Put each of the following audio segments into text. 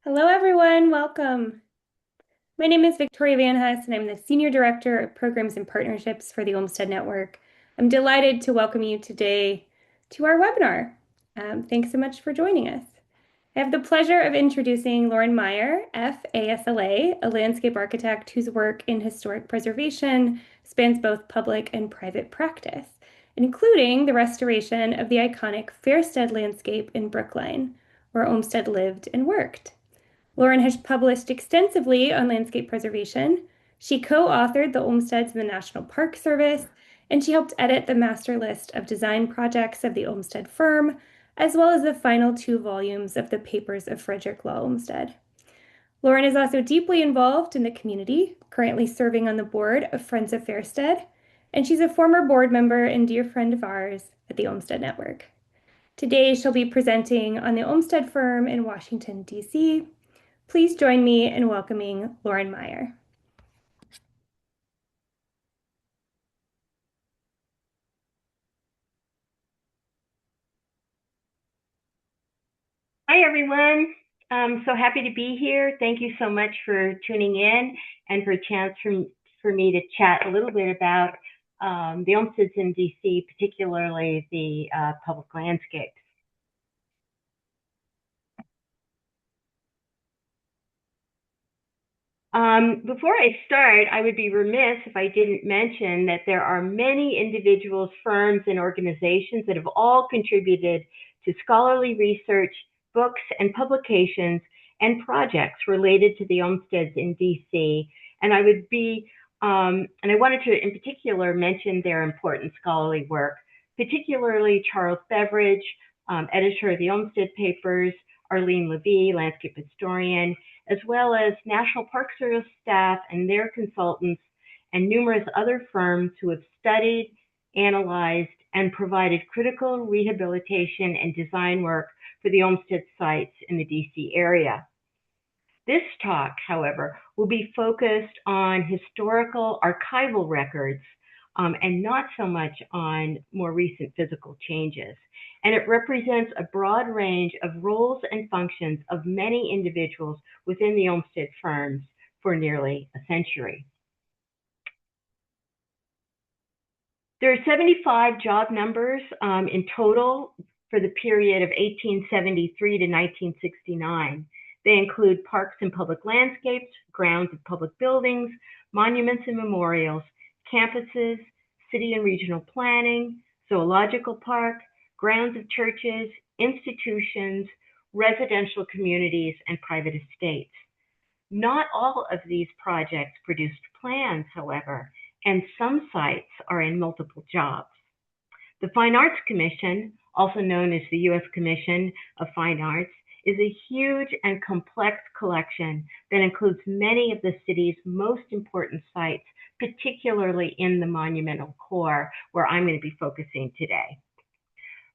Hello, everyone. Welcome. My name is Victoria Van Hess, and I'm the Senior Director of Programs and Partnerships for the Olmsted Network. I'm delighted to welcome you today to our webinar. Thanks so much for joining us. I have the pleasure of introducing Lauren Meier, FASLA, a landscape architect whose work in historic preservation spans both public and private practice, including the restoration of the iconic Fairsted landscape in Brookline, where Olmsted lived and worked. Lauren has published extensively on landscape preservation. She co-authored the Olmsteds in the National Park Service, and she helped edit the master list of design projects of the Olmsted Firm, as well as the final two volumes of the Papers of Frederick Law Olmsted. Lauren is also deeply involved in the community, currently serving on the board of Friends of Fairsted, and she's a former board member and dear friend of ours at the Olmsted Network. Today, she'll be presenting on the Olmsted Firm in Washington, D.C. Please join me in welcoming Lauren Meier. Hi, everyone. I'm so happy to be here. Thank you so much for tuning in and for a chance for me to chat a little bit about the Olmsteds in DC, particularly the public landscapes. Before I start, I would be remiss if I didn't mention that there are many individuals, firms, and organizations that have all contributed to scholarly research, books, and publications and projects related to the Olmsteds in DC. And I wanted to in particular mention their important scholarly work, particularly Charles Beveridge, editor of the Olmsted Papers, Arlene Levy, landscape historian, as well as National Park Service staff and their consultants, and numerous other firms who have studied, analyzed, and provided critical rehabilitation and design work for the Olmsted sites in the DC area. This talk, however, will be focused on historical archival records and not so much on more recent physical changes. And it represents a broad range of roles and functions of many individuals within the Olmsted firms for nearly a century. There are 75 job numbers in total for the period of 1873 to 1969. They include parks and public landscapes, grounds of public buildings, monuments and memorials, campuses, city and regional planning, zoological park, grounds of churches, institutions, residential communities, and private estates. Not all of these projects produced plans, however, and some sites are in multiple jobs. The Fine Arts Commission, also known as the U.S. Commission of Fine Arts, is a huge and complex collection that includes many of the city's most important sites, particularly in the monumental core, where I'm going to be focusing today.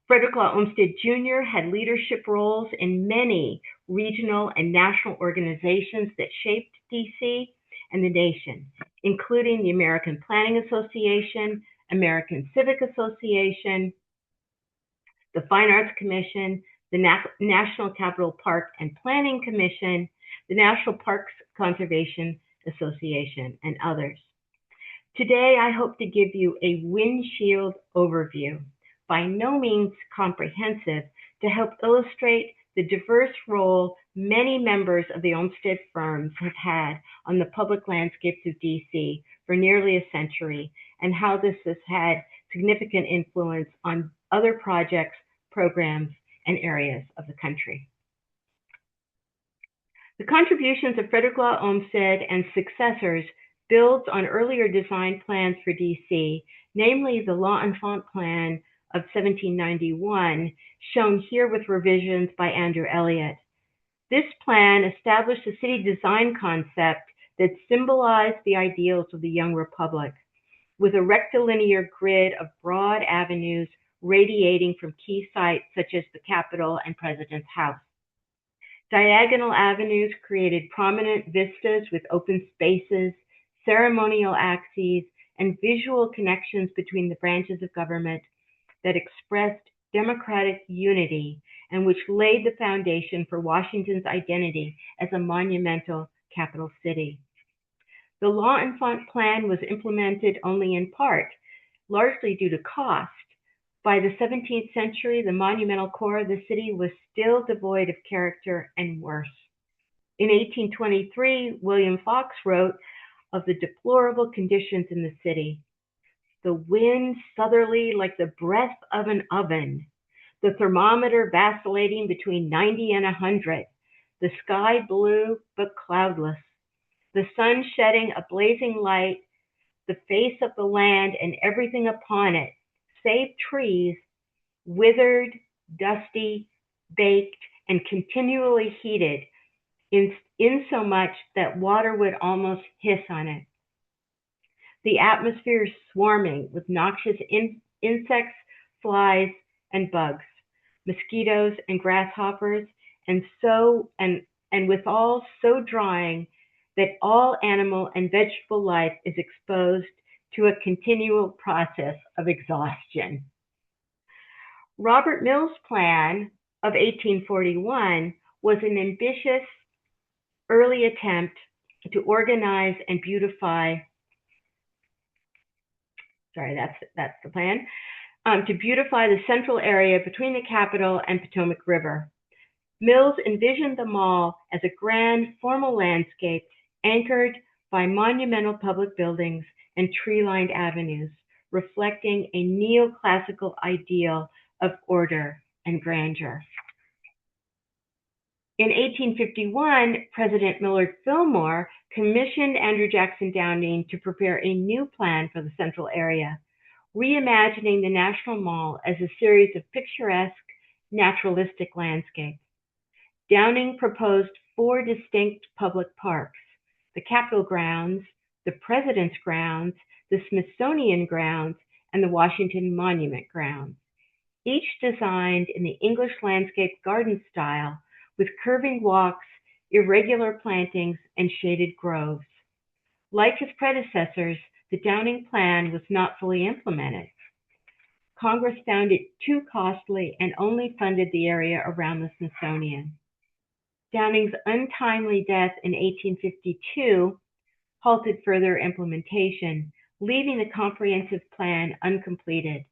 Frederick Law Olmsted Jr. had leadership roles in many regional and national organizations that shaped DC and the nation, including the American Planning Association, American Civic Association, the Fine Arts Commission, the National Capital Park and Planning Commission, the National Parks Conservation Association, and others. Today, I hope to give you a windshield overview, by no means comprehensive, to help illustrate the diverse role many members of the Olmsted firms have had on the public landscapes of DC for nearly a century, and how this has had significant influence on other projects, programs, and areas of the country. The contributions of Frederick Law Olmsted and successors builds on earlier design plans for DC, namely the L'Enfant Plan of 1791, shown here with revisions by Andrew Elliott. This plan established a city design concept that symbolized the ideals of the young republic, with a rectilinear grid of broad avenues radiating from key sites such as the Capitol and President's House. Diagonal avenues created prominent vistas with open spaces, ceremonial axes, and visual connections between the branches of government that expressed democratic unity and which laid the foundation for Washington's identity as a monumental capital city. The L'Enfant Plan was implemented only in part, largely due to cost. By the 17th century, the monumental core of the city was still devoid of character and worth. In 1823, William Fox wrote of the deplorable conditions in the city. The wind southerly like the breath of an oven, the thermometer vacillating between 90 and 100, the sky blue but cloudless, the sun shedding a blazing light, the face of the land and everything upon it, save trees, withered, dusty, baked, and continually heated, insomuch that water would almost hiss on it. The atmosphere is swarming with noxious insects, flies, and bugs, mosquitoes and grasshoppers, and withal so drying that all animal and vegetable life is exposed to a continual process of exhaustion. Robert Mill's plan of 1841 was an ambitious early attempt to organize and beautify, that's the plan, to beautify the central area between the Capitol and Potomac River. Mills envisioned the mall as a grand formal landscape anchored by monumental public buildings and tree-lined avenues, reflecting a neoclassical ideal of order and grandeur. In 1851, President Millard Fillmore commissioned Andrew Jackson Downing to prepare a new plan for the central area, reimagining the National Mall as a series of picturesque, naturalistic landscapes. Downing proposed 4 distinct public parks: the Capitol Grounds, the President's Grounds, the Smithsonian Grounds, and the Washington Monument Grounds, each designed in the English landscape garden style with curving walks, irregular plantings, and shaded groves. Like his predecessors, the Downing Plan was not fully implemented. Congress found it too costly and only funded the area around the Smithsonian. Downing's untimely death in 1852 halted further implementation, leaving the comprehensive plan uncompleted,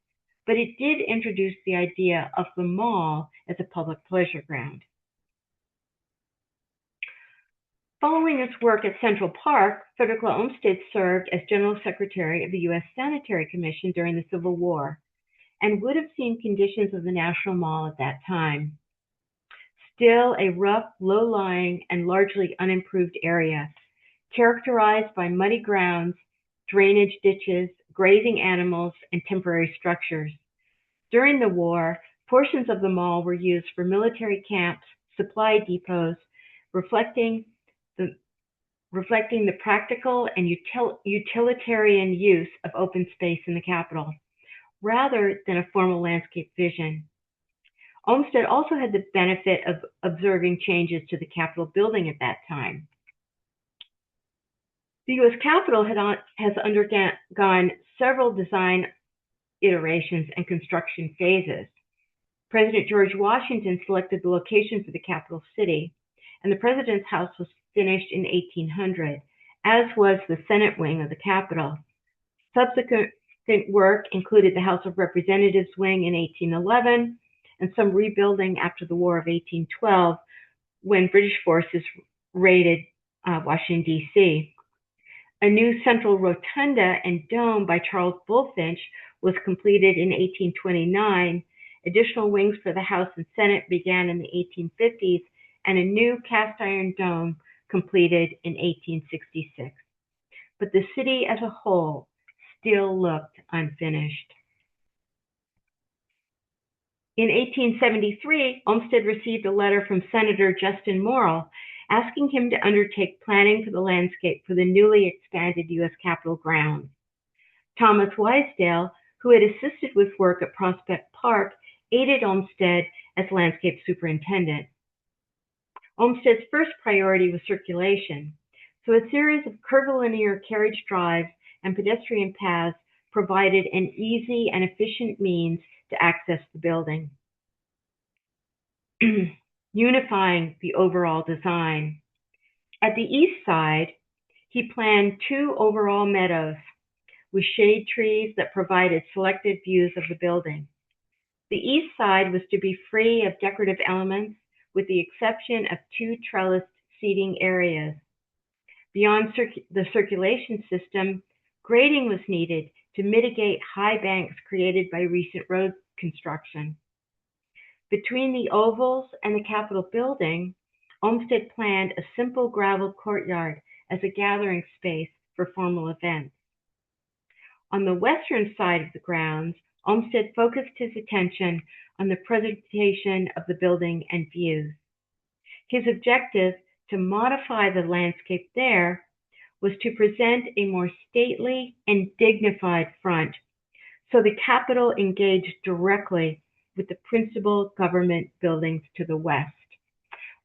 but it did introduce the idea of the mall as a public pleasure ground. Following his work at Central Park, Frederick Olmsted served as General Secretary of the U.S. Sanitary Commission during the Civil War and would have seen conditions of the National Mall at that time. Still a rough, low-lying, and largely unimproved area, characterized by muddy grounds, drainage ditches, grazing animals, and temporary structures. During the war, portions of the mall were used for military camps, supply depots, reflecting the practical and utilitarian use of open space in the Capitol, rather than a formal landscape vision. Olmsted also had the benefit of observing changes to the Capitol building at that time. The U.S. Capitol has undergone several design iterations and construction phases. President George Washington selected the location for the capital city, and the President's House was finished in 1800, as was the Senate wing of the Capitol. Subsequent work included the House of Representatives wing in 1811 and some rebuilding after the War of 1812 when British forces raided Washington, D.C. A new central rotunda and dome by Charles Bulfinch was completed in 1829. Additional wings for the House and Senate began in the 1850s, and a new cast iron dome completed in 1866. But the city as a whole still looked unfinished. In 1873, Olmsted received a letter from Senator Justin Morrill asking him to undertake planning for the landscape for the newly expanded U.S. Capitol grounds. Thomas Wisedale, who had assisted with work at Prospect Park, aided Olmsted as landscape superintendent. Olmsted's first priority was circulation, so a series of curvilinear carriage drives and pedestrian paths provided an easy and efficient means to access the building. unifying the overall design. At the east side, he planned 2 overall meadows with shade trees that provided selected views of the building. The east side was to be free of decorative elements, with the exception of 2 trellised seating areas. Beyond the circulation system, grading was needed to mitigate high banks created by recent road construction. Between the ovals and the Capitol building, Olmsted planned a simple gravel courtyard as a gathering space for formal events. On the western side of the grounds, Olmsted focused his attention on the presentation of the building and views. His objective to modify the landscape there was to present a more stately and dignified front, so the Capitol engaged directly with the principal government buildings to the west.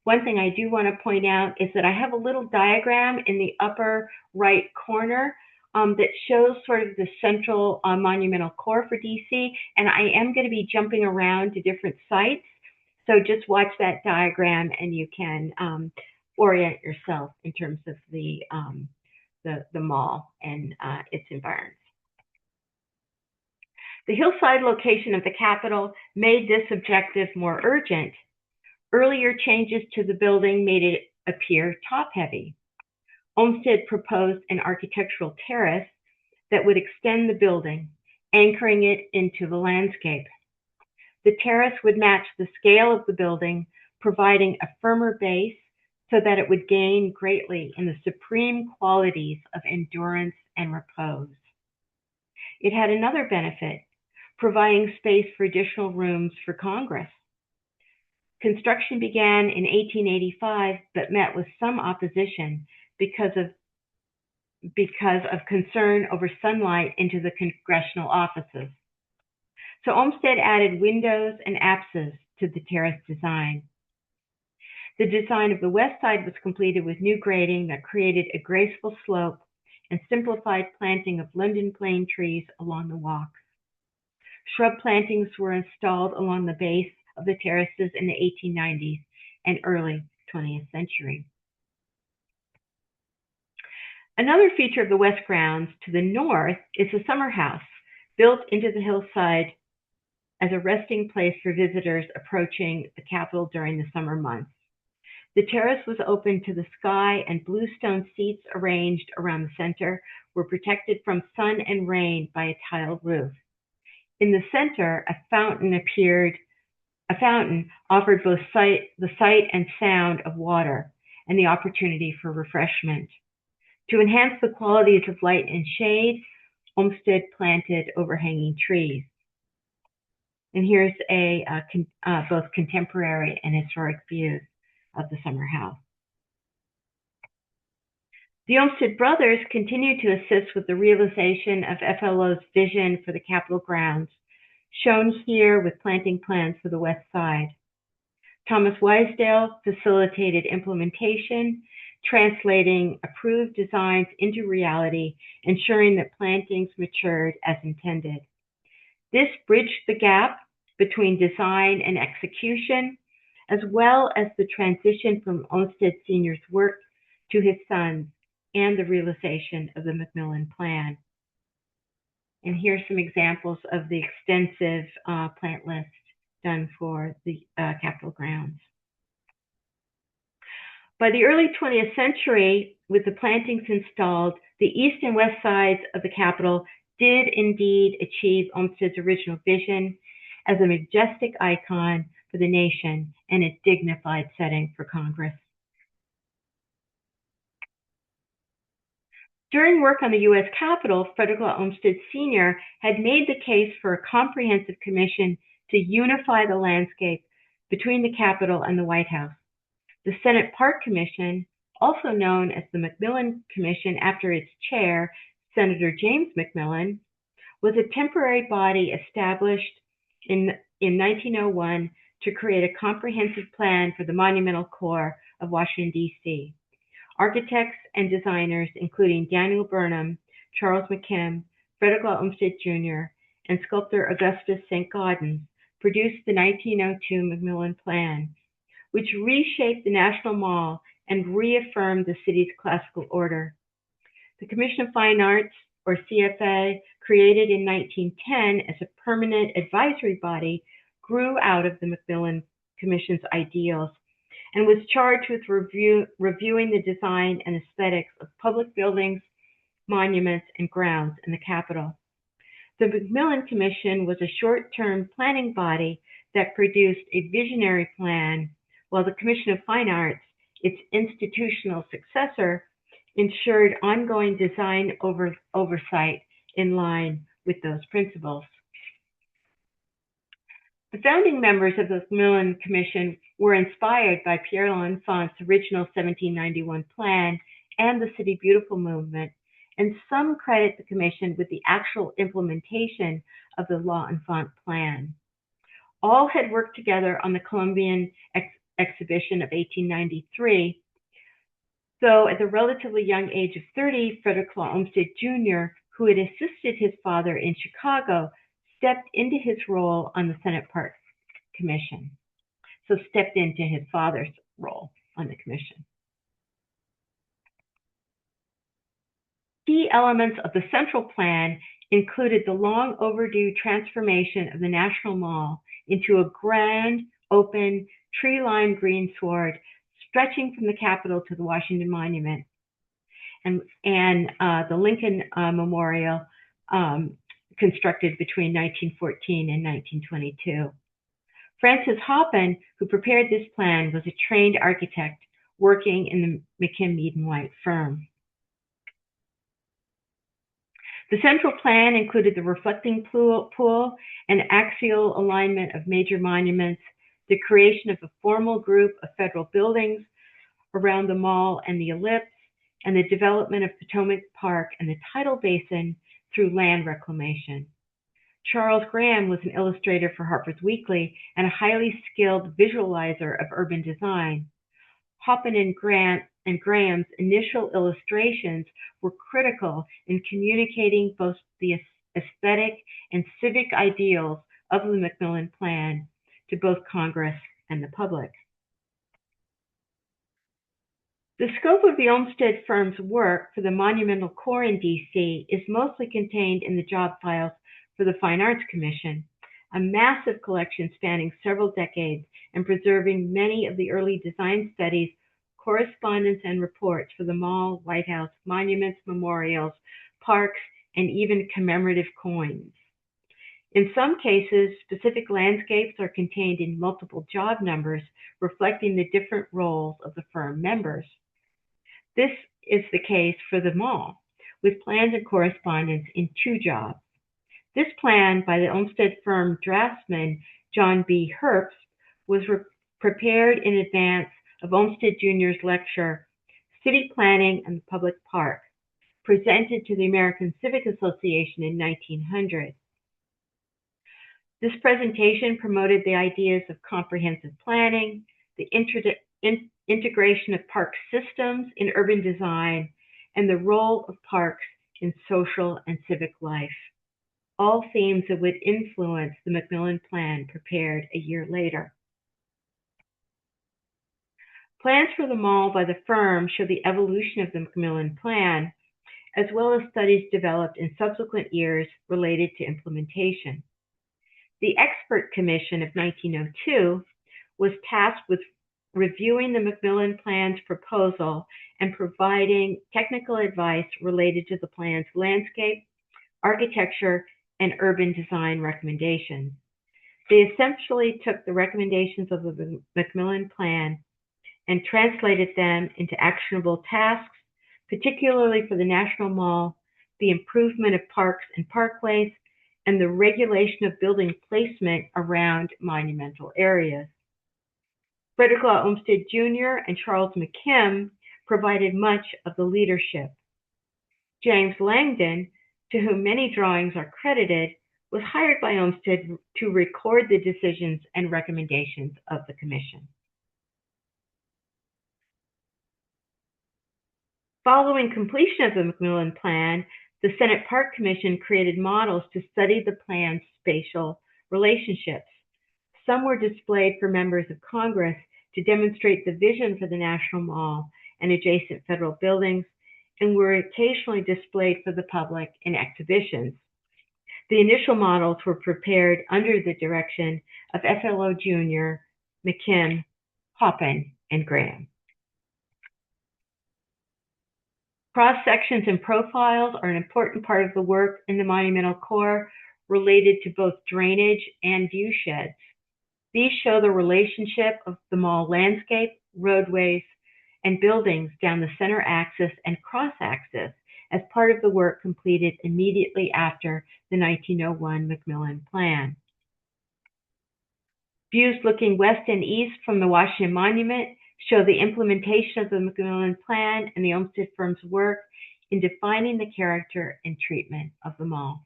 One thing I do want to point out is that I have a little diagram in the upper right corner that shows sort of the central monumental core for DC, and I am going to be jumping around to different sites, so just watch that diagram and you can orient yourself in terms of the mall and its environs. The hillside location of the Capitol made this objective more urgent. Earlier changes to the building made it appear top-heavy. Olmsted proposed an architectural terrace that would extend the building, anchoring it into the landscape. The terrace would match the scale of the building, providing a firmer base so that it would gain greatly in the supreme qualities of endurance and repose. It had another benefit, providing space for additional rooms for Congress. Construction began in 1885, but met with some opposition because of concern over sunlight into the congressional offices. So Olmsted added windows and apses to the terrace design. The design of the west side was completed with new grading that created a graceful slope and simplified planting of London plane trees along the walks. Shrub plantings were installed along the base of the terraces in the 1890s and early 20th century. Another feature of the west grounds to the north is the summer house, built into the hillside as a resting place for visitors approaching the Capitol during the summer months. The terrace was open to the sky, and bluestone seats arranged around the center were protected from sun and rain by a tiled roof. In the center, a fountain offered both the sight and sound of water and the opportunity for refreshment. To enhance the qualities of light and shade, Olmsted planted overhanging trees. And here's both contemporary and historic views of the summer house. The Olmsted brothers continued to assist with the realization of FLO's vision for the Capitol grounds, shown here with planting plans for the west side. Thomas Wisedale facilitated implementation, translating approved designs into reality, ensuring that plantings matured as intended. This bridged the gap between design and execution, as well as the transition from Olmsted Sr.'s work to his sons and the realization of the Macmillan Plan. And here's some examples of the extensive plant list done for the Capitol grounds. By the early 20th century, with the plantings installed, the east and west sides of the Capitol did indeed achieve Olmsted's original vision as a majestic icon for the nation and a dignified setting for Congress. During work on the U.S. Capitol, Frederick Olmsted Sr. had made the case for a comprehensive commission to unify the landscape between the Capitol and the White House. The Senate Park Commission, also known as the Macmillan Commission after its chair, Senator James Macmillan, was a temporary body established in 1901 to create a comprehensive plan for the monumental core of Washington, D.C. Architects and designers, including Daniel Burnham, Charles McKim, Frederick Olmsted Jr., and sculptor Augustus St. Gaudens, produced the 1902 Macmillan Plan, which reshaped the National Mall and reaffirmed the city's classical order. The Commission of Fine Arts, or CFA, created in 1910 as a permanent advisory body, grew out of the Macmillan Commission's ideals and was charged with reviewing the design and aesthetics of public buildings, monuments, and grounds in the capital. The Macmillan Commission was a short-term planning body that produced a visionary plan, while the Commission of Fine Arts, its institutional successor, ensured ongoing design oversight in line with those principles. The founding members of the Macmillan Commission were inspired by Pierre L'Enfant's original 1791 plan and the City Beautiful movement, and some credit the Commission with the actual implementation of the L'Enfant plan. All had worked together on the Columbian exhibition of 1893, though at the relatively young age of 30, Frederick Olmsted Jr., who had assisted his father in Chicago, stepped into his role on the Senate Park Commission. So stepped into his father's role on the commission. Key elements of the central plan included the long overdue transformation of the National Mall into a grand, open, tree-lined greensward stretching from the Capitol to the Washington Monument and the Lincoln Memorial constructed between 1914 and 1922. Francis Hoppin, who prepared this plan, was a trained architect working in the McKim, Mead & White firm. The central plan included the reflecting pool and axial alignment of major monuments, the creation of a formal group of federal buildings around the mall and the ellipse, and the development of Potomac Park and the tidal basin through land reclamation. Charles Graham was an illustrator for Harper's Weekly and a highly skilled visualizer of urban design. Hoppin and Graham's initial illustrations were critical in communicating both the aesthetic and civic ideals of the Macmillan Plan to both Congress and the public. The scope of the Olmsted Firm's work for the Monumental Corps in D.C. is mostly contained in the job files for the Fine Arts Commission, a massive collection spanning several decades and preserving many of the early design studies, correspondence, and reports for the Mall, White House, monuments, memorials, parks, and even commemorative coins. In some cases, specific landscapes are contained in multiple job numbers, reflecting the different roles of the firm members. This is the case for the mall, with plans and correspondence in 2 jobs. This plan by the Olmsted Firm draftsman John B. Herbst was prepared in advance of Olmsted Jr.'s lecture, City Planning and the Public Park, presented to the American Civic Association in 1900. This presentation promoted the ideas of comprehensive planning, the integration of park systems in urban design, and the role of parks in social and civic life, all themes that would influence the Macmillan Plan prepared a year later. Plans for the mall by the firm show the evolution of the Macmillan Plan, as well as studies developed in subsequent years related to implementation. The Expert Commission of 1902 was tasked with reviewing the Macmillan Plan's proposal and providing technical advice related to the plan's landscape, architecture, and urban design recommendations. They essentially took the recommendations of the Macmillan Plan and translated them into actionable tasks, particularly for the National Mall, the improvement of parks and parkways, and the regulation of building placement around monumental areas. Frederick Olmsted Jr. and Charles McKim provided much of the leadership. James Langdon, to whom many drawings are credited, was hired by Olmsted to record the decisions and recommendations of the commission. Following completion of the Macmillan Plan, the Senate Park Commission created models to study the plan's spatial relationships. Some were displayed for members of Congress to demonstrate the vision for the National Mall and adjacent federal buildings, and were occasionally displayed for the public in exhibitions. The initial models were prepared under the direction of FLO Jr., McKim, Hoppin, and Graham. Cross-sections and profiles are an important part of the work in the monumental core related to both drainage and view sheds. These show the relationship of the mall landscape, roadways, and buildings down the center axis and cross-axis as part of the work completed immediately after the 1901 Macmillan Plan. Views looking west and east from the Washington Monument show the implementation of the Macmillan Plan and the Olmsted Firm's work in defining the character and treatment of the mall.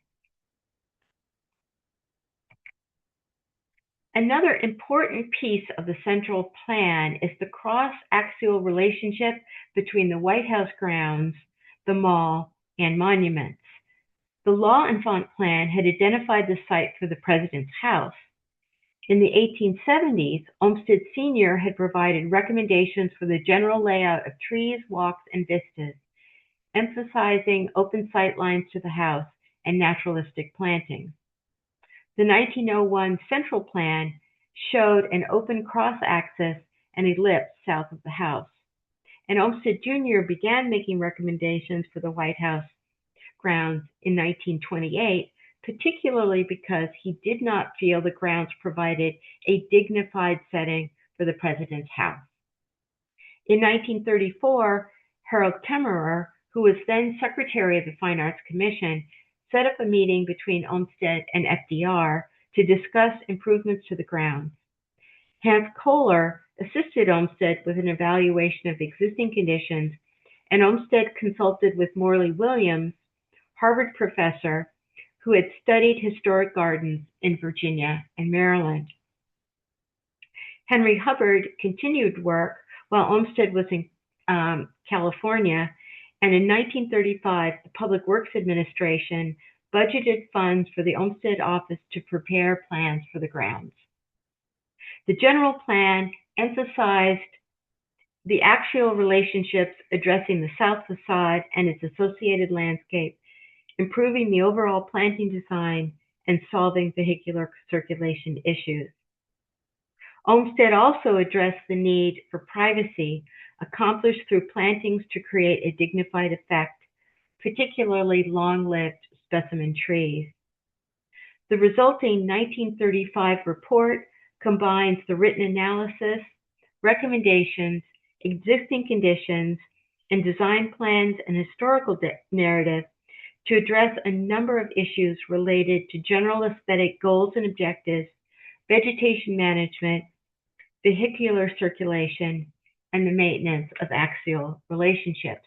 Another important piece of the central plan is the cross-axial relationship between the White House grounds, the mall, and monuments. The L'Enfant Plan had identified the site for the President's house. In the 1870s, Olmsted Sr. had provided recommendations for the general layout of trees, walks, and vistas, emphasizing open sight lines to the house and naturalistic plantings. The 1901 Central Plan showed an open cross-axis and ellipse south of the house, and Olmsted Jr. began making recommendations for the White House grounds in 1928, particularly because he did not feel the grounds provided a dignified setting for the President's house. In 1934, Harold Kemmerer, who was then Secretary of the Fine Arts Commission, set up a meeting between Olmsted and FDR to discuss improvements to the grounds. Hans Kohler assisted Olmsted with an evaluation of existing conditions, and Olmsted consulted with Morley Williams, Harvard professor, who had studied historic gardens in Virginia and Maryland. Henry Hubbard continued work while Olmsted was in California, and in 1935, the Public Works Administration budgeted funds for the Olmsted office to prepare plans for the grounds. The general plan emphasized the axial relationships addressing the south facade and its associated landscape, improving the overall planting design, and solving vehicular circulation issues. Olmsted also addressed the need for privacy, accomplished through plantings to create a dignified effect, particularly long-lived specimen trees. The resulting 1935 report combines the written analysis, recommendations, existing conditions, and design plans and historical narrative to address a number of issues related to general aesthetic goals and objectives, vegetation management, vehicular circulation, and the maintenance of axial relationships.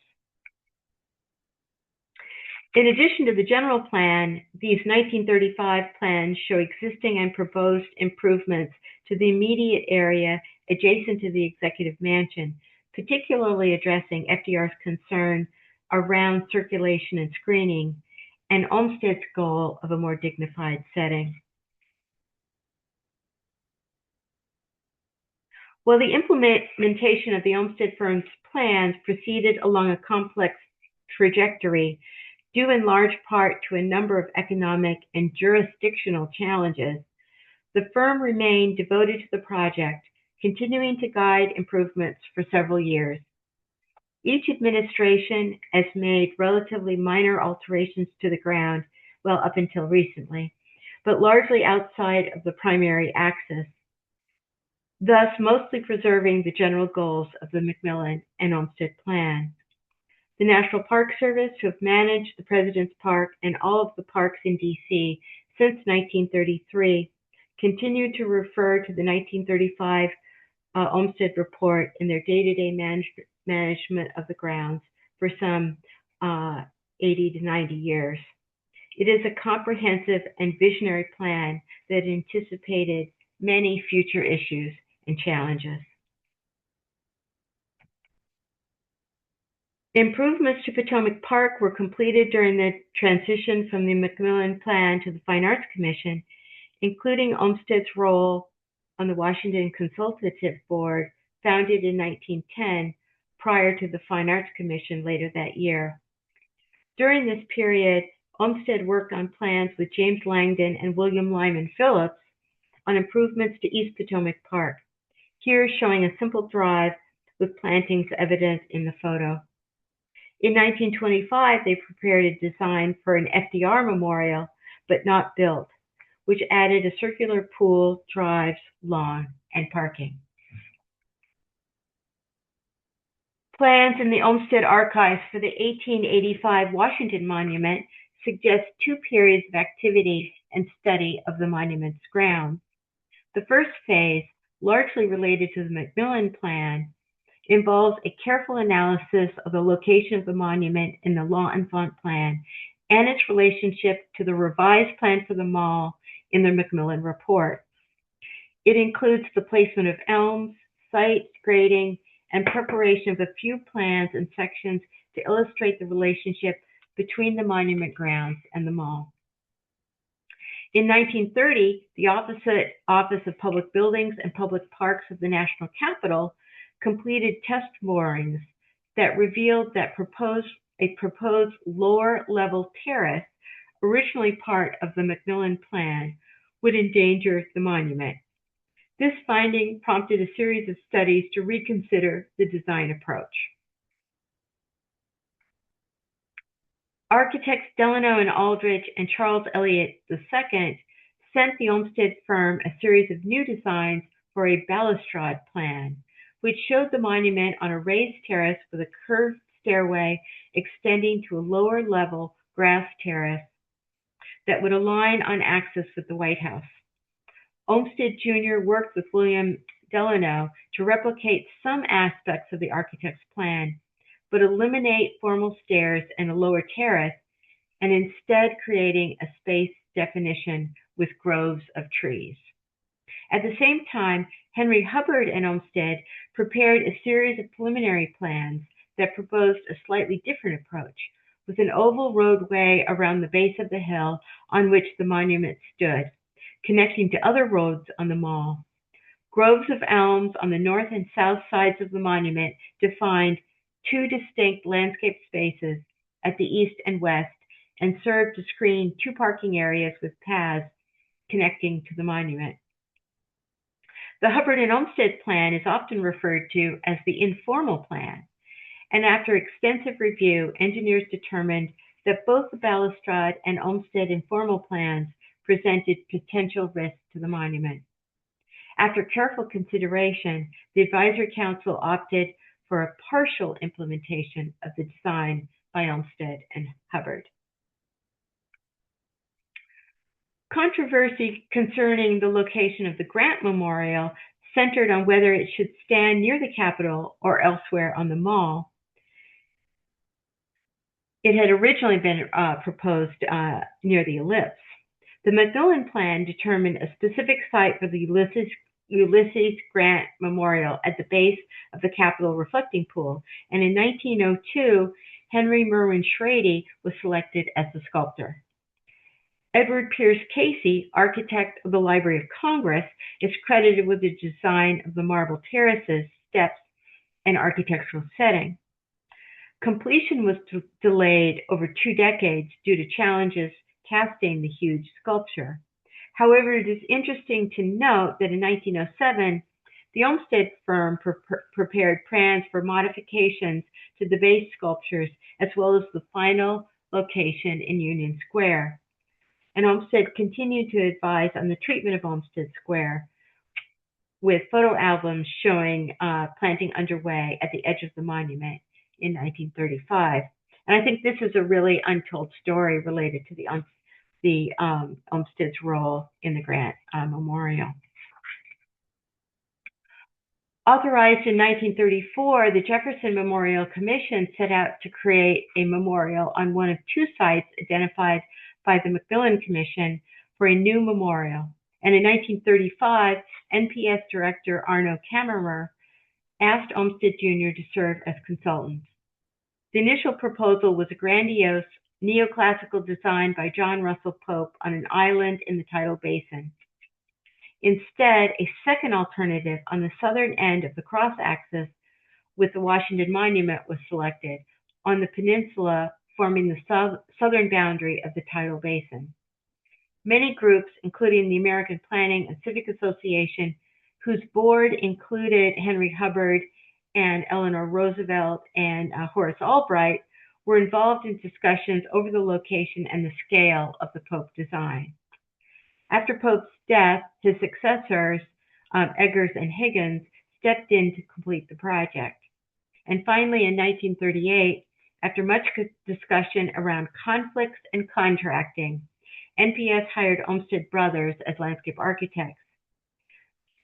In addition to the general plan, these 1935 plans show existing and proposed improvements to the immediate area adjacent to the Executive Mansion, particularly addressing FDR's concern around circulation and screening, and Olmsted's goal of a more dignified setting. While the implementation of the Olmsted Firm's plans proceeded along a complex trajectory, due in large part to a number of economic and jurisdictional challenges, the firm remained devoted to the project, continuing to guide improvements for several years. Each administration has made relatively minor alterations to the ground, well, up until recently, but largely outside of the primary axis, thus mostly preserving the general goals of the Macmillan and Olmsted Plan. The National Park Service, who have managed the President's Park and all of the parks in D.C. since 1933, continued to refer to the 1935 Olmsted Report in their day-to-day management of the grounds for some 80 to 90 years. It is a comprehensive and visionary plan that anticipated many future issues and challenges. Improvements to Potomac Park were completed during the transition from the Macmillan Plan to the Fine Arts Commission, including Olmsted's role on the Washington Consultative Board founded in 1910, prior to the Fine Arts Commission later that year. During this period, Olmsted worked on plans with James Langdon and William Lyman Phillips on improvements to East Potomac Park. Here showing a simple drive with plantings evident in the photo. In 1925, they prepared a design for an FDR memorial, but not built, which added a circular pool, drives, lawn, and parking. Plans in the Olmsted archives for the 1885 Washington Monument suggest two periods of activity and study of the monument's grounds. The first phase, largely related to the Macmillan Plan, involves a careful analysis of the location of the monument in the L'Enfant Plan and its relationship to the revised plan for the mall in the Macmillan Report. It includes the placement of elms, site grading, and preparation of a few plans and sections to illustrate the relationship between the monument grounds and the mall. In 1930, the Office of Public Buildings and Public Parks of the National Capital completed test moorings that revealed that a proposed lower-level terrace, originally part of the Macmillan Plan, would endanger the monument. This finding prompted a series of studies to reconsider the design approach. Architects Delano and Aldrich and Charles Elliott II sent the Olmsted Firm a series of new designs for a balustrade plan, which showed the monument on a raised terrace with a curved stairway extending to a lower-level grass terrace that would align on axis with the White House. Olmsted Jr. worked with William Delano to replicate some aspects of the architect's plan, but eliminate formal stairs and a lower terrace, and instead creating a space definition with groves of trees. At the same time, Henry Hubbard and Olmsted prepared a series of preliminary plans that proposed a slightly different approach, with an oval roadway around the base of the hill on which the monument stood, connecting to other roads on the mall. Groves of elms on the north and south sides of the monument defined two distinct landscape spaces at the east and west and served to screen two parking areas with paths connecting to the monument. The Hubbard and Olmsted plan is often referred to as the informal plan, and after extensive review, engineers determined that both the balustrade and Olmsted informal plans presented potential risks to the monument. After careful consideration, the Advisory Council opted for a partial implementation of the design by Olmsted and Hubbard. Controversy concerning the location of the Grant Memorial centered on whether it should stand near the Capitol or elsewhere on the mall. It had originally been proposed near the ellipse. The Macmillan Plan determined a specific site for the Ulysses Grant Memorial at the base of the Capitol reflecting pool, and in 1902, Henry Merwin Schrady was selected as the sculptor. Edward Pierce Casey, architect of the Library of Congress, is credited with the design of the marble terraces, steps, and architectural setting. Completion was delayed over 2 decades due to challenges casting the huge sculpture. However, it is interesting to note that in 1907, the Olmsted Firm prepared plans for modifications to the base sculptures as well as the final location in Union Square. And Olmsted continued to advise on the treatment of Olmsted Square, with photo albums showing planting underway at the edge of the monument in 1935. And I think this is a really untold story related to the Olmsted's role in the Grant Memorial. Authorized in 1934, the Jefferson Memorial Commission set out to create a memorial on one of 2 sites identified by the Macmillan Commission for a new memorial. And in 1935, NPS Director Arno Kammerer asked Olmsted Jr. to serve as consultant. The initial proposal was a grandiose neoclassical design by John Russell Pope on an island in the tidal basin. Instead, a second alternative on the southern end of the cross-axis with the Washington Monument was selected, on the peninsula forming the southern boundary of the tidal basin. Many groups, including the American Planning and Civic Association, whose board included Henry Hubbard and Eleanor Roosevelt and Horace Albright, were involved in discussions over the location and the scale of the Pope design. After Pope's death, his successors, Eggers and Higgins, stepped in to complete the project. And finally, in 1938, after much discussion around conflicts and contracting, NPS hired Olmsted Brothers as landscape architects.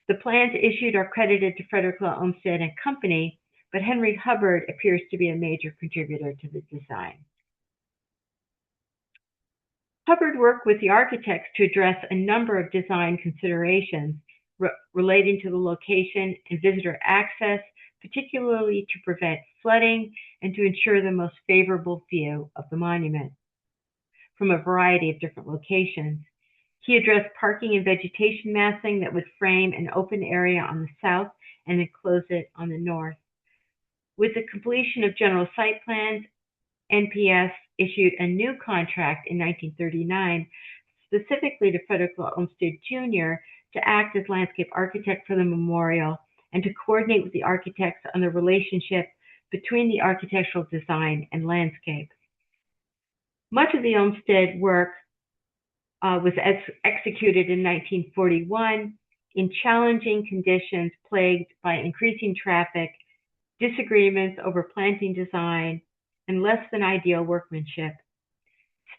The plans issued are credited to Frederick Olmsted and Company, but Henry Hubbard appears to be a major contributor to the design. Hubbard worked with the architects to address a number of design considerations relating to the location and visitor access, particularly to prevent flooding and to ensure the most favorable view of the monument from a variety of different locations. He addressed parking and vegetation massing that would frame an open area on the south and enclose it on the north. With the completion of general site plans, NPS issued a new contract in 1939, specifically to Frederick Olmsted Jr. to act as landscape architect for the memorial and to coordinate with the architects on the relationship between the architectural design and landscape. Much of the Olmsted work was executed in 1941 in challenging conditions plagued by increasing traffic, disagreements over planting design, and less than ideal workmanship.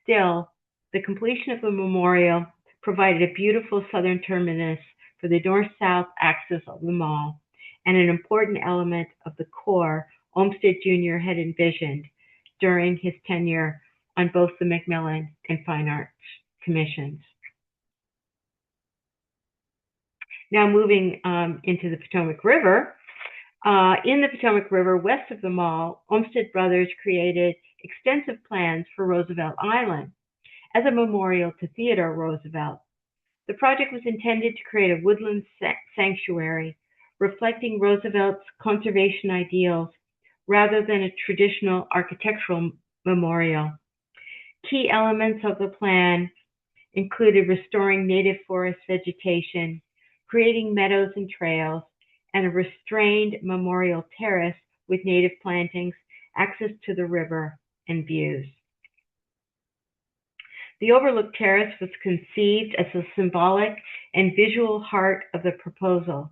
Still, the completion of the memorial provided a beautiful southern terminus for the north-south axis of the mall and an important element of the core Olmsted Jr. had envisioned during his tenure on both the Macmillan and Fine Arts commissions. Now moving into the Potomac River. In the Potomac River, west of the mall, Olmsted Brothers created extensive plans for Roosevelt Island as a memorial to Theodore Roosevelt. The project was intended to create a woodland sanctuary reflecting Roosevelt's conservation ideals rather than a traditional architectural memorial. Key elements of the plan included restoring native forest vegetation, creating meadows and trails, and a restrained memorial terrace with native plantings, access to the river, and views. The overlook terrace was conceived as a symbolic and visual heart of the proposal,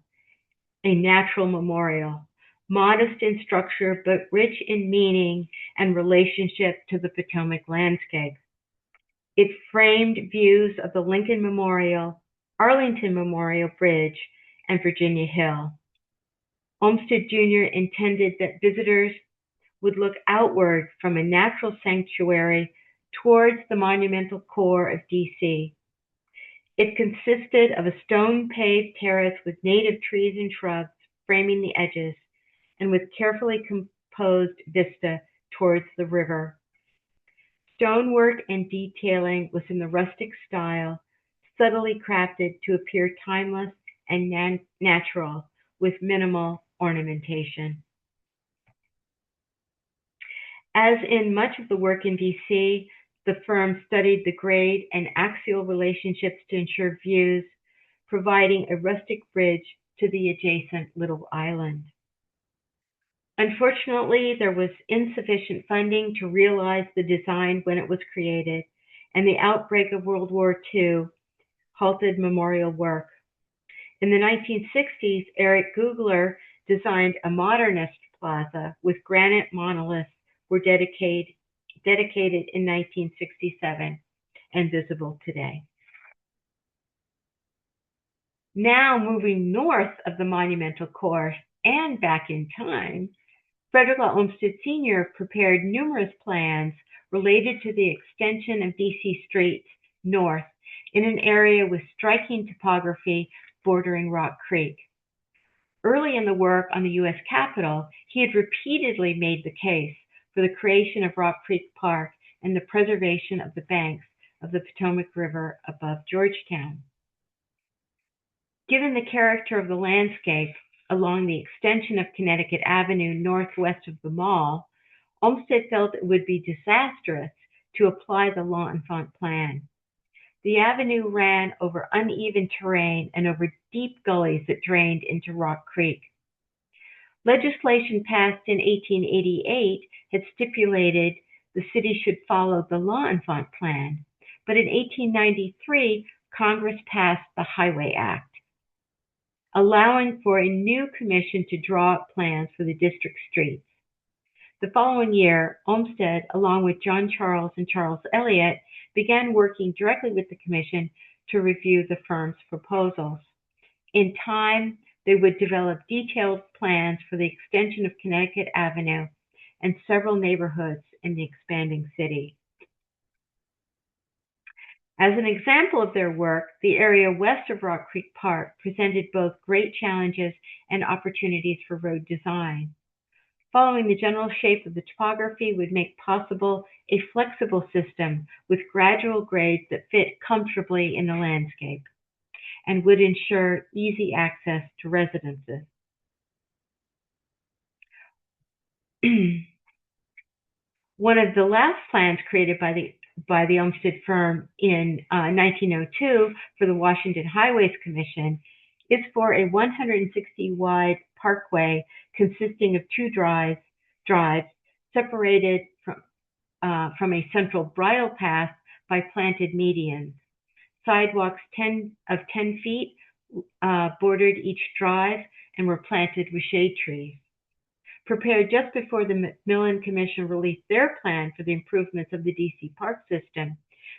a natural memorial, modest in structure but rich in meaning and relationship to the Potomac landscape. It framed views of the Lincoln Memorial, Arlington Memorial Bridge, and Virginia Hill. Olmsted Jr. intended that visitors would look outward from a natural sanctuary towards the monumental core of D.C. It consisted of a stone-paved terrace with native trees and shrubs framing the edges, and with carefully composed vista towards the river. Stonework and detailing was in the rustic style, subtly crafted to appear timeless and natural, with minimal ornamentation. As in much of the work in D.C., the firm studied the grade and axial relationships to ensure views, providing a rustic bridge to the adjacent little island. Unfortunately, there was insufficient funding to realize the design when it was created, and the outbreak of World War II halted memorial work. In the 1960s, Eric Googler designed a modernist plaza with granite monoliths were dedicated in 1967 and visible today. Now moving north of the monumental core and back in time, Frederick Olmsted Sr. prepared numerous plans related to the extension of D.C. streets north in an area with striking topography bordering Rock Creek. Early in the work on the U.S. Capitol, he had repeatedly made the case for the creation of Rock Creek Park and the preservation of the banks of the Potomac River above Georgetown. Given the character of the landscape along the extension of Connecticut Avenue northwest of the mall, Olmsted felt it would be disastrous to apply the L'Enfant plan. The avenue ran over uneven terrain and over deep gullies that drained into Rock Creek. Legislation passed in 1888 had stipulated the city should follow the L'Enfant plan, but in 1893, Congress passed the Highway Act, allowing for a new commission to draw up plans for the district streets. The following year, Olmsted, along with John Charles and Charles Eliot, began working directly with the commission to review the firm's proposals. In time, they would develop detailed plans for the extension of Connecticut Avenue and several neighborhoods in the expanding city. As an example of their work, the area west of Rock Creek Park presented both great challenges and opportunities for road design. Following the general shape of the topography would make possible a flexible system with gradual grades that fit comfortably in the landscape and would ensure easy access to residences. One of the last plans created by the Olmsted Firm in 1902 for the Washington Highways Commission is for a 160-wide parkway consisting of two drives separated from a central bridle path by planted medians. Sidewalks 10 feet bordered each drive and were planted with shade trees. Prepared just before the Macmillan Commission released their plan for the improvements of the DC Park system,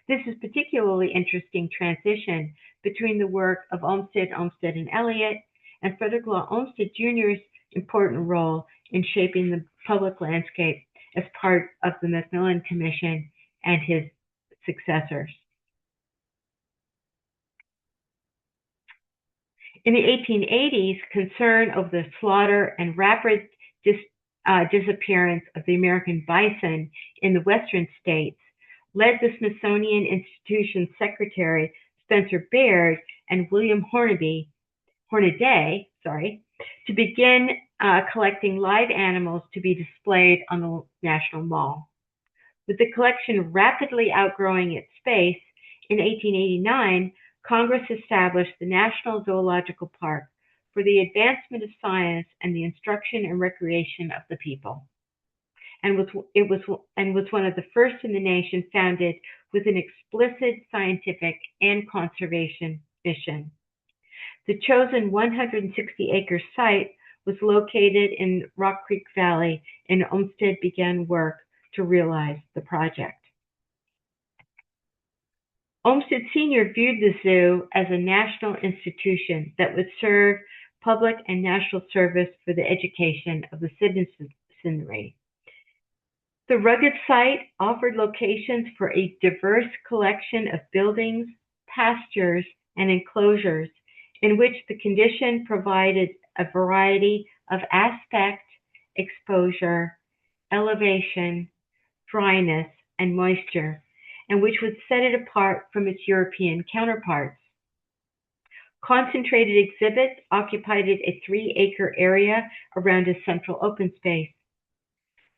this is particularly interesting transition between the work of Olmsted, and Eliot, and Frederick Law Olmsted Jr.'s important role in shaping the public landscape as part of the Macmillan Commission and his successors. In the 1880s, concern over the slaughter and rapid disappearance of the American bison in the western states led the Smithsonian Institution's secretary, Spencer Baird, and William Hornaday, to begin collecting live animals to be displayed on the National Mall. With the collection rapidly outgrowing its space, in 1889, Congress established the National Zoological Park for the advancement of science and the instruction and recreation of the people, and was one of the first in the nation founded with an explicit scientific and conservation mission. The chosen 160-acre site was located in Rock Creek Valley, and Olmsted began work to realize the project. Olmsted Sr. viewed the zoo as a national institution that would serve public and national service for the education of the citizenry. The rugged site offered locations for a diverse collection of buildings, pastures, and enclosures in which the condition provided a variety of aspect, exposure, elevation, dryness, and moisture, and which would set it apart from its European counterparts. Concentrated exhibits occupied a 3-acre area around a central open space.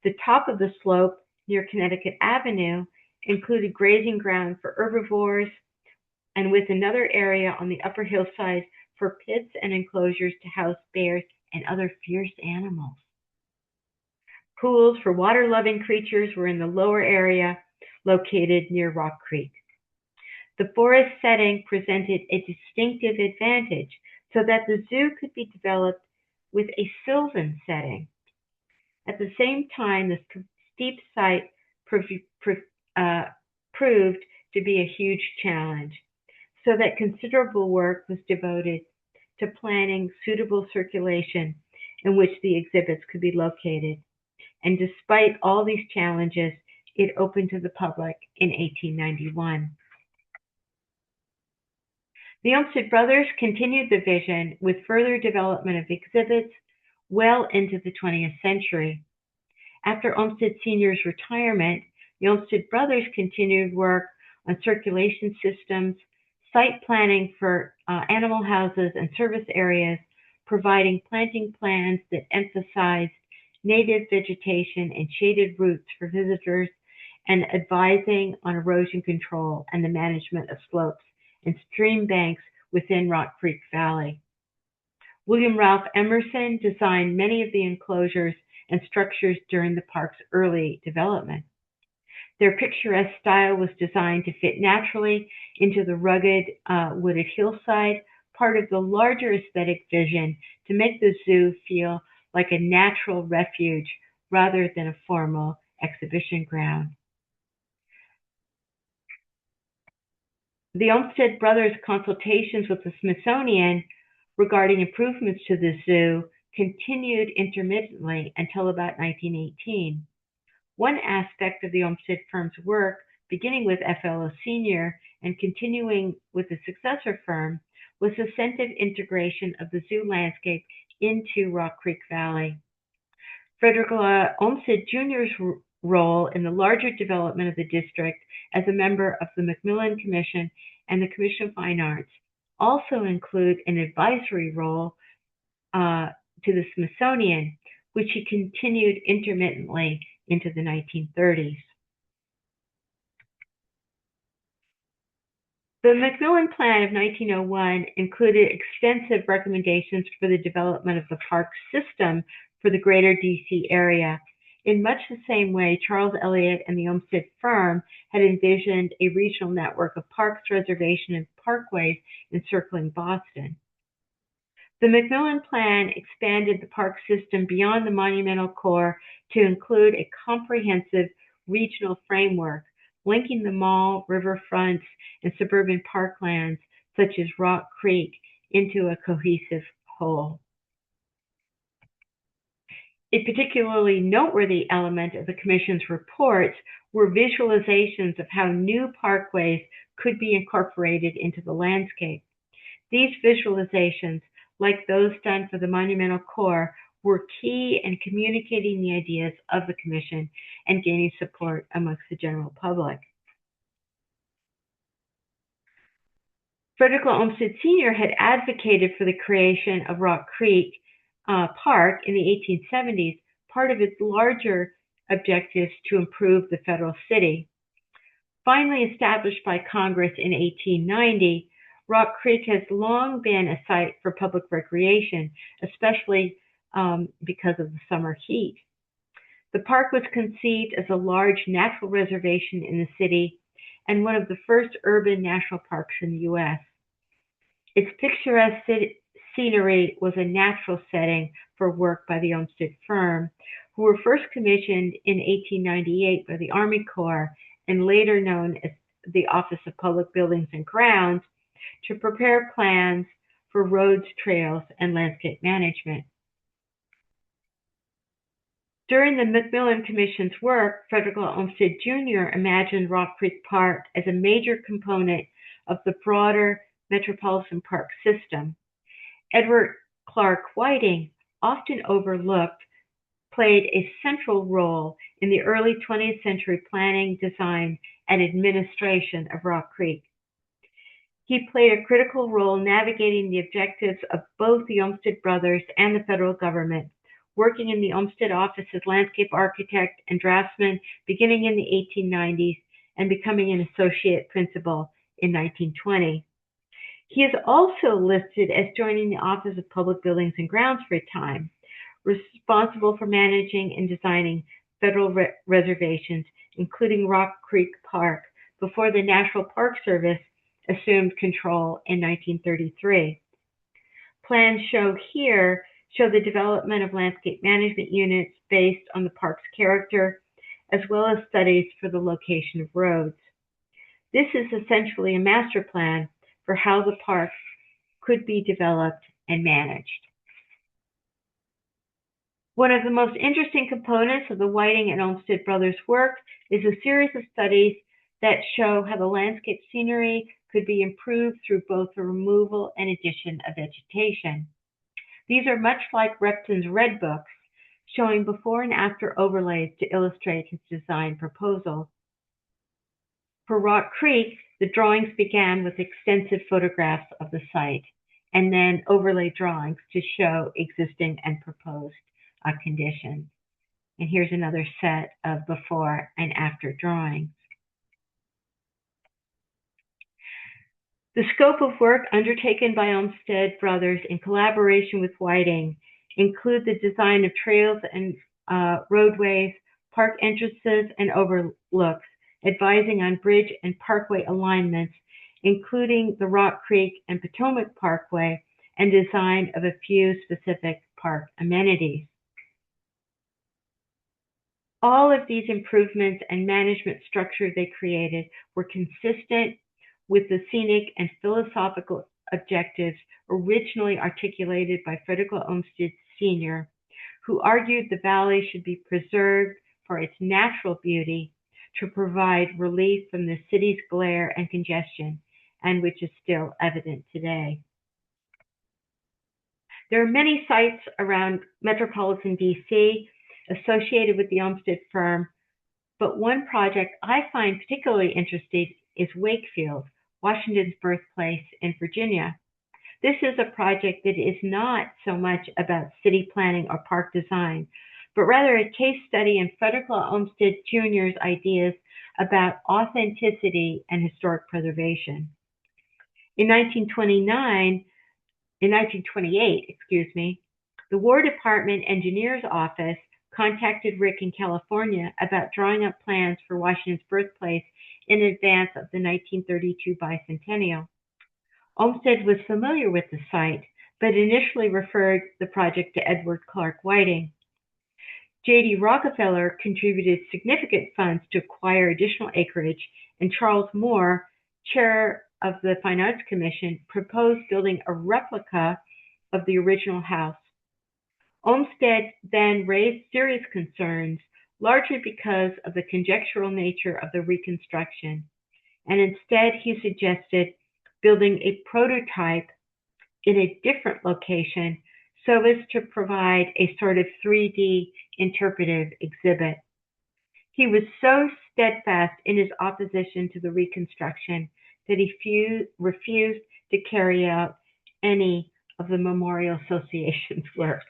The top of the slope near Connecticut Avenue included grazing ground for herbivores, and with another area on the upper hillside for pits and enclosures to house bears and other fierce animals. Pools for water-loving creatures were in the lower area located near Rock Creek. The forest setting presented a distinctive advantage so that the zoo could be developed with a sylvan setting. At the same time, the steep site proved to be a huge challenge, so that considerable work was devoted to planning suitable circulation in which the exhibits could be located. And despite all these challenges, it opened to the public in 1891. The Olmsted brothers continued the vision with further development of exhibits well into the 20th century. After Olmsted Sr.'s retirement, the Olmsted brothers continued work on circulation systems, site planning for animal houses, and service areas, providing planting plans that emphasized native vegetation and shaded routes for visitors, and advising on erosion control and the management of slopes and stream banks within Rock Creek Valley. William Ralph Emerson designed many of the enclosures and structures during the park's early development. Their picturesque style was designed to fit naturally into the rugged, wooded hillside, part of the larger aesthetic vision to make the zoo feel like a natural refuge rather than a formal exhibition ground. The Olmsted brothers' consultations with the Smithsonian regarding improvements to the zoo continued intermittently until about 1918. One aspect of the Olmsted firm's work, beginning with FLO Sr. and continuing with the successor firm, was the sensitive integration of the zoo landscape into Rock Creek Valley. Frederick Olmsted Jr.'s role in the larger development of the district as a member of the Macmillan Commission and the Commission of Fine Arts also include an advisory role to the Smithsonian, which he continued intermittently into the 1930s. The Macmillan Plan of 1901 included extensive recommendations for the development of the park system for the greater DC area. In much the same way, Charles Eliot and the Olmsted Firm had envisioned a regional network of parks, reservations, and parkways encircling Boston. The Macmillan Plan expanded the park system beyond the monumental core to include a comprehensive regional framework, linking the mall, riverfronts, and suburban parklands, such as Rock Creek, into a cohesive whole. A particularly noteworthy element of the Commission's reports were visualizations of how new parkways could be incorporated into the landscape. These visualizations, like those done for the monumental core, were key in communicating the ideas of the Commission and gaining support amongst the general public. Frederick Olmsted Sr. had advocated for the creation of Rock Creek Park in the 1870s, part of its larger objectives to improve the federal city. Finally established by Congress in 1890, Rock Creek has long been a site for public recreation, especially because of the summer heat. The park was conceived as a large natural reservation in the city and one of the first urban national parks in the U.S. Its picturesque scenery was a natural setting for work by the Olmsted Firm, who were first commissioned in 1898 by the Army Corps and later known as the Office of Public Buildings and Grounds to prepare plans for roads, trails, and landscape management. During the Macmillan Commission's work, Frederick Olmsted Jr. imagined Rock Creek Park as a major component of the broader metropolitan park system. Edward Clark Whiting, often overlooked, played a central role in the early 20th century planning, design, and administration of Rock Creek. He played a critical role navigating the objectives of both the Olmsted brothers and the federal government, working in the Olmsted office as landscape architect and draftsman beginning in the 1890s and becoming an associate principal in 1920. He is also listed as joining the Office of Public Buildings and Grounds for a time, responsible for managing and designing federal reservations, including Rock Creek Park, before the National Park Service assumed control in 1933. Plans show the development of landscape management units based on the park's character, as well as studies for the location of roads. This is essentially a master plan for how the park could be developed and managed. One of the most interesting components of the Whiting and Olmsted brothers' work is a series of studies that show how the landscape scenery could be improved through both the removal and addition of vegetation. These are much like Repton's Red Books, showing before and after overlays to illustrate his design proposal. For Rock Creek, The drawings began with extensive photographs of the site and then overlay drawings to show existing and proposed conditions. And here's another set of before and after drawings. The scope of work undertaken by Olmsted Brothers in collaboration with Whiting include the design of trails and roadways, park entrances and overlooks, advising on bridge and parkway alignments, including the Rock Creek and Potomac Parkway, and design of a few specific park amenities. All of these improvements and management structure they created were consistent with the scenic and philosophical objectives originally articulated by Frederick Olmsted Sr., who argued the valley should be preserved for its natural beauty to provide relief from the city's glare and congestion, and which is still evident today. There are many sites around metropolitan DC associated with the Olmsted Firm, but one project I find particularly interesting is Wakefield, Washington's birthplace in Virginia. This is a project that is not so much about city planning or park design, but rather a case study in Frederick Olmsted Jr.'s ideas about authenticity and historic preservation. In 1928, the War Department Engineer's Office contacted Rick in California about drawing up plans for Washington's birthplace in advance of the 1932 bicentennial. Olmsted was familiar with the site, but initially referred the project to Edward Clark Whiting. J.D. Rockefeller contributed significant funds to acquire additional acreage, and Charles Moore, chair of the Fine Arts Commission, proposed building a replica of the original house. Olmsted then raised serious concerns, largely because of the conjectural nature of the reconstruction, and instead he suggested building a prototype in a different location so as to provide a sort of 3D interpretive exhibit. He was so steadfast in his opposition to the reconstruction that he refused to carry out any of the Memorial Association's work.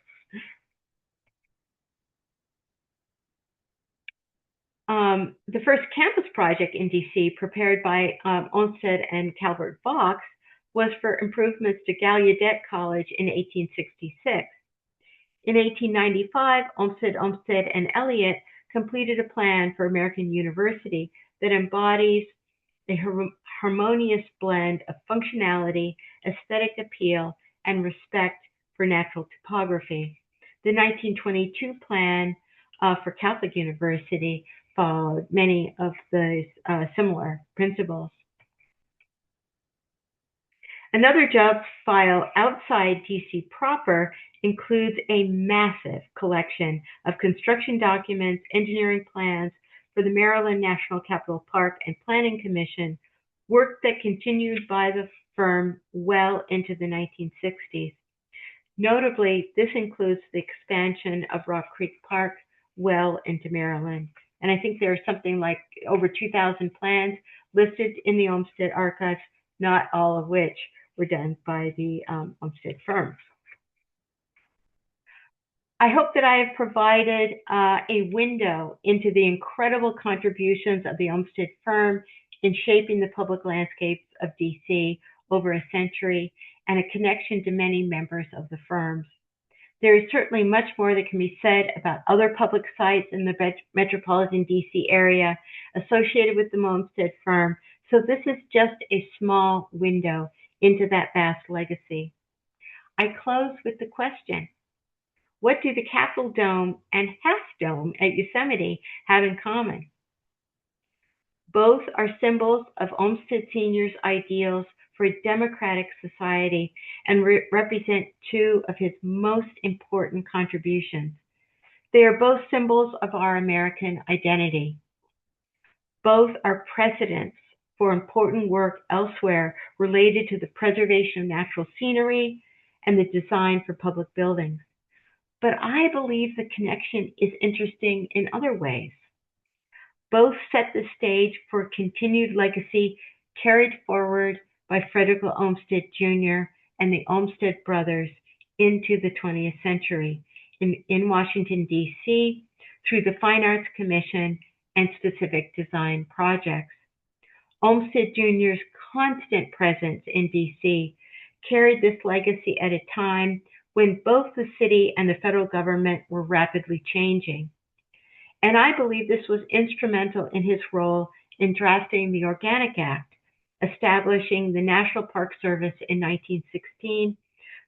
The first campus project in DC, prepared by Olmsted and Calvert Vaux, was for improvements to Gallaudet College in 1866. In 1895, Olmsted, and Eliot completed a plan for American University that embodies a harmonious blend of functionality, aesthetic appeal, and respect for natural topography. The 1922 plan for Catholic University followed many of the similar principles. Another job file outside DC proper includes a massive collection of construction documents, engineering plans for the Maryland National Capital Park and Planning Commission, work that continued by the firm well into the 1960s. Notably, this includes the expansion of Rock Creek Park well into Maryland. And I think there's something like over 2,000 plans listed in the Olmsted archives, not all of which were done by the Olmsted Firm. I hope that I have provided a window into the incredible contributions of the Olmsted Firm in shaping the public landscapes of DC over a century, and a connection to many members of the firms. There is certainly much more that can be said about other public sites in the metropolitan DC area associated with the Olmsted Firm, so this is just a small window into that vast legacy. I close with the question: what do the Capitol Dome and Half Dome at Yosemite have in common? Both are symbols of Olmsted Sr.'s ideals for a democratic society and represent two of his most important contributions. They are both symbols of our American identity. Both are precedents for important work elsewhere related to the preservation of natural scenery and the design for public buildings. But I believe the connection is interesting in other ways. Both set the stage for a continued legacy carried forward by Frederick Olmsted Jr. and the Olmsted brothers into the 20th century in Washington, D.C., through the Fine Arts Commission and specific design projects. Olmsted Jr.'s constant presence in D.C. carried this legacy at a time when both the city and the federal government were rapidly changing. And I believe this was instrumental in his role in drafting the Organic Act, establishing the National Park Service in 1916,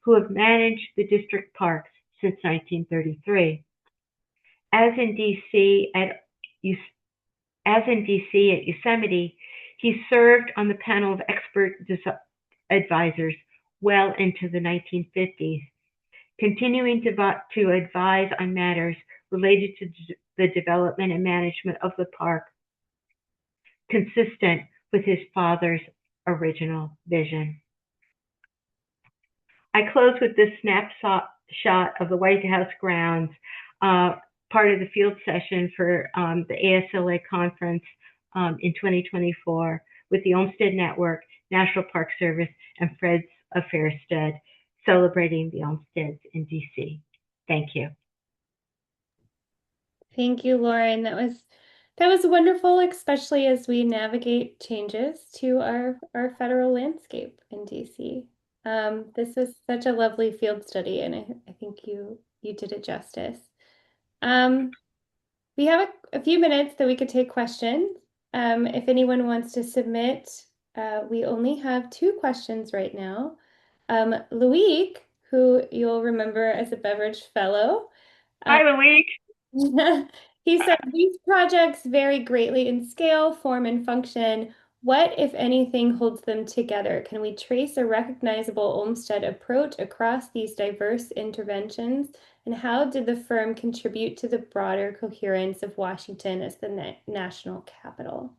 who have managed the district parks since 1933. As in DC at Yosemite, he served on the panel of expert advisors well into the 1950s, continuing to advise on matters related to the development and management of the park, consistent with his father's original vision. I close with this snapshot of the White House grounds, part of the field session for the ASLA conference in 2024 with the Olmsted Network, National Park Service, and Friends of Fairsted, celebrating the Olmsteds in DC. Thank you. Thank you, Lauren. That was wonderful, especially as we navigate changes to our federal landscape in DC. This was such a lovely field study, and I think you did it justice. We have a few minutes that we could take questions. If anyone wants to submit, we only have 2 questions right now. Loic, who you'll remember as a beverage fellow. Hi, Loic. He said, these projects vary greatly in scale, form, and function. What, if anything, holds them together? Can we trace a recognizable Olmsted approach across these diverse interventions? And how did the firm contribute to the broader coherence of Washington as the national capital?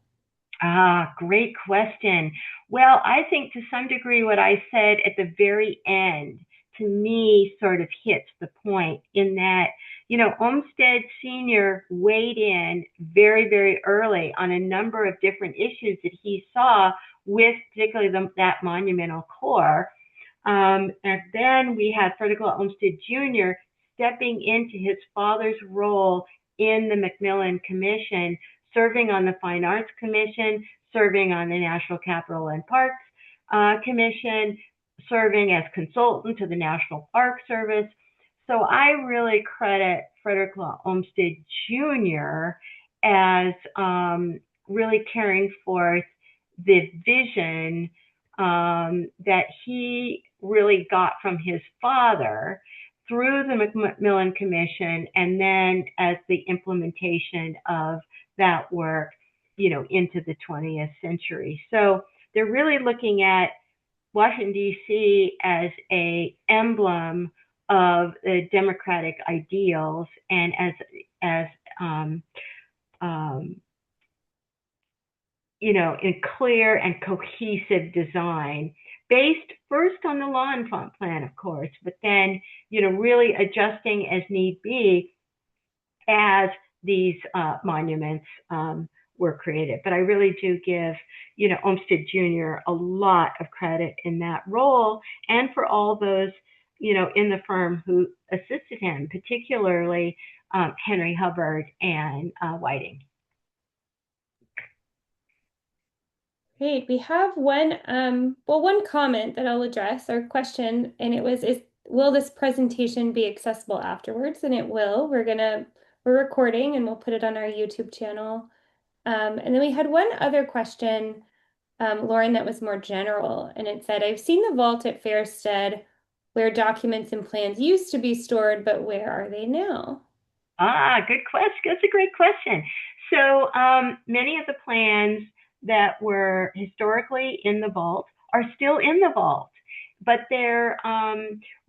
Great question. Well, I think to some degree what I said at the very end, to me, sort of hits the point in that, Olmsted Sr. weighed in very, very early on a number of different issues that he saw with particularly that monumental core. And then we had Frederick Olmsted Jr. stepping into his father's role in the Macmillan Commission, serving on the Fine Arts Commission, serving on the National Capital and Parks Commission, serving as consultant to the National Park Service. So I really credit Frederick Olmsted Jr. as really carrying forth the vision that he really got from his father through the Macmillan Commission, and then as the implementation of that work, into the 20th century. So they're really looking at Washington, D.C. as an emblem of the democratic ideals and as in clear and cohesive design, based first on the law enforcement plan, of course, but then, really adjusting as need be as these monuments were created. But I really do give, Olmsted Jr. a lot of credit in that role, and for all those, in the firm who assisted him, particularly Henry Hubbard and Whiting. Great. We have one comment that I'll address, or question, and it was, will this presentation be accessible afterwards? And it will. We're recording and we'll put it on our YouTube channel. And then we had one other question, Lauren, that was more general, and it said, I've seen the vault at Fairsted where documents and plans used to be stored, but where are they now? Good question. That's a great question. So many of the plans that were historically in the vault are still in the vault, but they're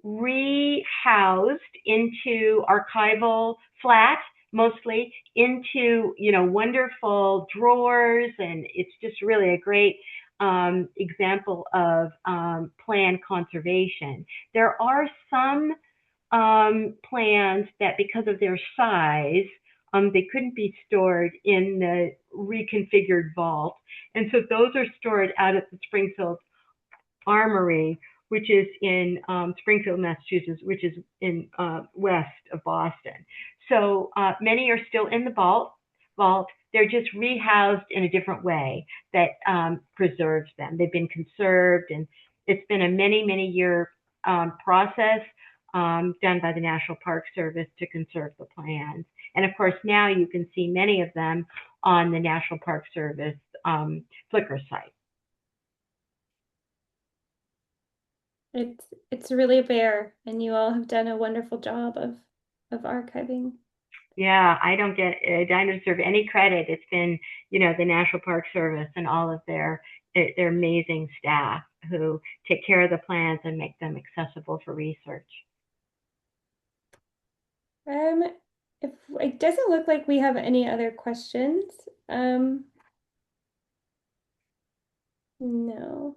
rehoused into archival flats, mostly into, wonderful drawers. And it's just really a great example of plan conservation. There are some plans that, because of their size, they couldn't be stored in the reconfigured vault. And so those are stored out at the Springfield Armory, which is in Springfield, Massachusetts, which is in west of Boston. So many are still in the vault. They're just rehoused in a different way that preserves them. They've been conserved, and it's been a many year process done by the National Park Service to conserve the plants. And of course, now you can see many of them on the National Park Service Flickr site. It's really rare, and you all have done a wonderful job of archiving. Yeah, I don't deserve any credit. It's been, the National Park Service and all of their amazing staff who take care of the plants and make them accessible for research. Um, if it doesn't look like we have any other questions, no.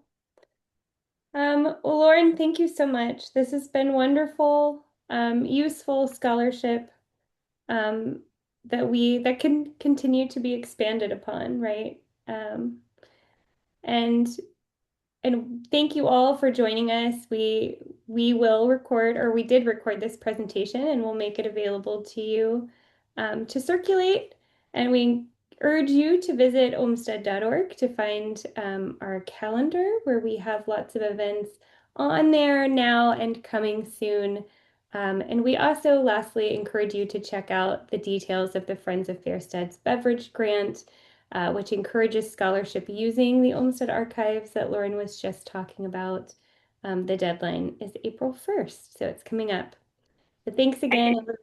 Well, Lauren, thank you so much. This has been wonderful, useful scholarship, um, that can continue to be expanded upon, right? And And thank you all for joining us. We will record, or we did record this presentation, and we'll make it available to you to circulate. And we urge you to visit olmsted.org to find our calendar, where we have lots of events on there now and coming soon. And we also, lastly, encourage you to check out the details of the Friends of Fairsted's beverage grant, which encourages scholarship using the Olmsted archives that Lauren was just talking about. The deadline is April 1st, so it's coming up. But thanks I again, did, everyone.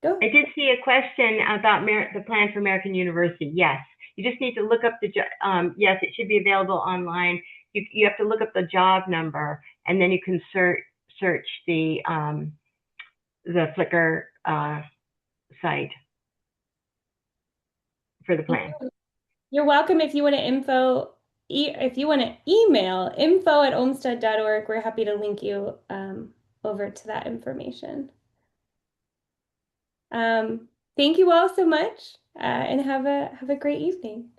Go. I did see a question about the plan for American University. Yes, you just need to look up yes, it should be available online. You have to look up the job number, and then you can search the Flickr site for the plan. You're welcome if you want to if you want to email info@olmsted.org, we're happy to link you over to that information. Thank you all so much, and have a great evening.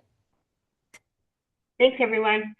Thanks, everyone.